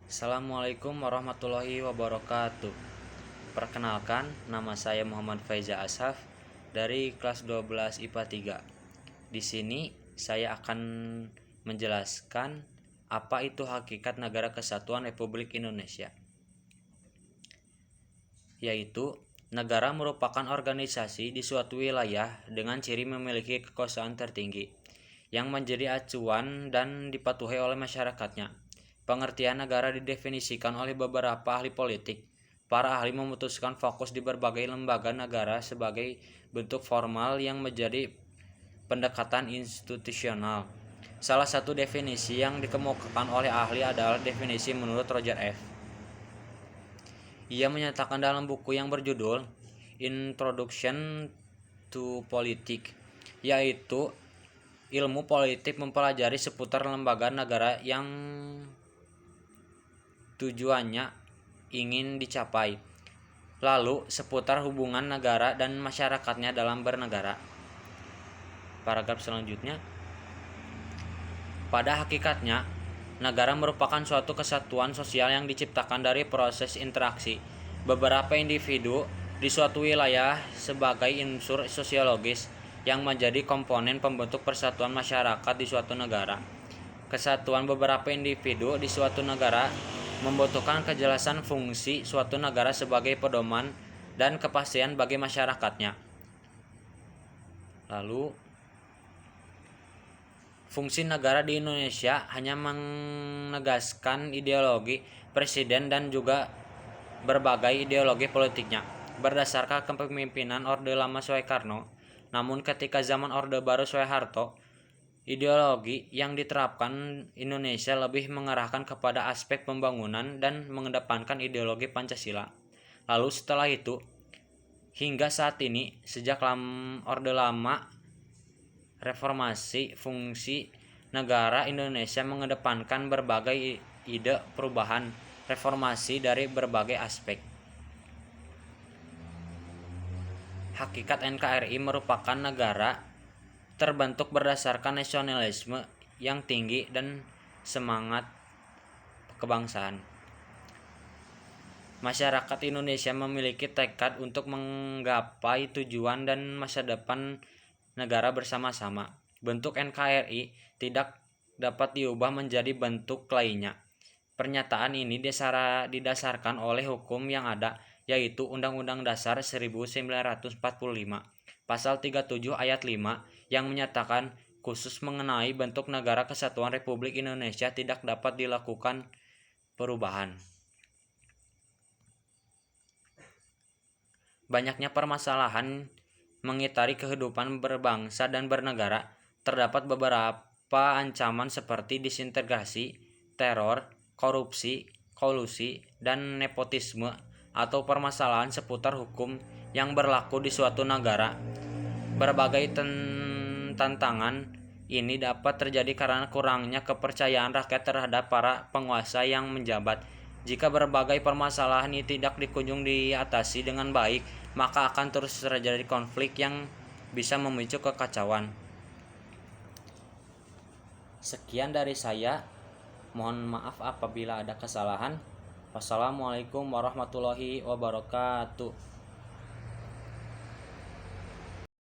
Assalamualaikum warahmatullahi wabarakatuh. Perkenalkan, nama saya Muhammad Faiza Ashaf dari kelas 12 IPA 3. Di sini saya akan menjelaskan apa itu hakikat Negara Kesatuan Republik Indonesia. Yaitu, negara merupakan organisasi di suatu wilayah dengan ciri memiliki kekuasaan tertinggi yang menjadi acuan dan dipatuhi oleh masyarakatnya. Pengertian negara didefinisikan oleh beberapa ahli politik. Para ahli memutuskan fokus di berbagai lembaga negara sebagai bentuk formal yang menjadi pendekatan institusional. Salah satu definisi yang dikemukakan oleh ahli adalah definisi menurut Roger F. Ia menyatakan dalam buku yang berjudul Introduction to Politics, yaitu ilmu politik mempelajari seputar lembaga negara yang tujuannya ingin dicapai, lalu seputar hubungan negara dan masyarakatnya dalam bernegara. Paragraf selanjutnya, pada hakikatnya, negara merupakan suatu kesatuan sosial yang diciptakan dari proses interaksi beberapa individu di suatu wilayah sebagai unsur sosiologis yang menjadi komponen pembentuk persatuan masyarakat di suatu negara. Kesatuan beberapa individu di suatu negara membutuhkan kejelasan fungsi suatu negara sebagai pedoman dan kepastian bagi masyarakatnya. Lalu, fungsi negara di Indonesia hanya menegaskan ideologi presiden dan juga berbagai ideologi politiknya berdasarkan kepemimpinan Orde Lama Soekarno. Namun ketika zaman Orde Baru Soeharto, ideologi yang diterapkan Indonesia lebih mengarahkan kepada aspek pembangunan dan mengedepankan ideologi Pancasila. Lalu setelah itu, hingga saat ini, sejak Orde Lama Reformasi, fungsi negara Indonesia mengedepankan berbagai ide perubahan reformasi dari berbagai aspek. Hakikat NKRI merupakan negara terbentuk berdasarkan nasionalisme yang tinggi dan semangat kebangsaan. Masyarakat Indonesia memiliki tekad untuk menggapai tujuan dan masa depan negara bersama-sama. Bentuk NKRI tidak dapat diubah menjadi bentuk lainnya. Pernyataan ini didasarkan oleh hukum yang ada, yaitu Undang-Undang Dasar 1945, Pasal 37 Ayat 5, yang menyatakan khusus mengenai bentuk Negara Kesatuan Republik Indonesia tidak dapat dilakukan perubahan. Banyaknya permasalahan mengitari kehidupan berbangsa dan bernegara. Terdapat beberapa ancaman seperti disintegrasi, teror, korupsi, kolusi, dan nepotisme atau permasalahan seputar hukum yang berlaku di suatu negara. Berbagai tantangan ini dapat terjadi karena kurangnya kepercayaan rakyat terhadap para penguasa yang menjabat. Jika berbagai permasalahan ini tidak dikunjung diatasi dengan baik, maka akan terus terjadi konflik yang bisa memicu kekacauan. Sekian dari saya. Mohon maaf apabila ada kesalahan. Wassalamualaikum warahmatullahi wabarakatuh.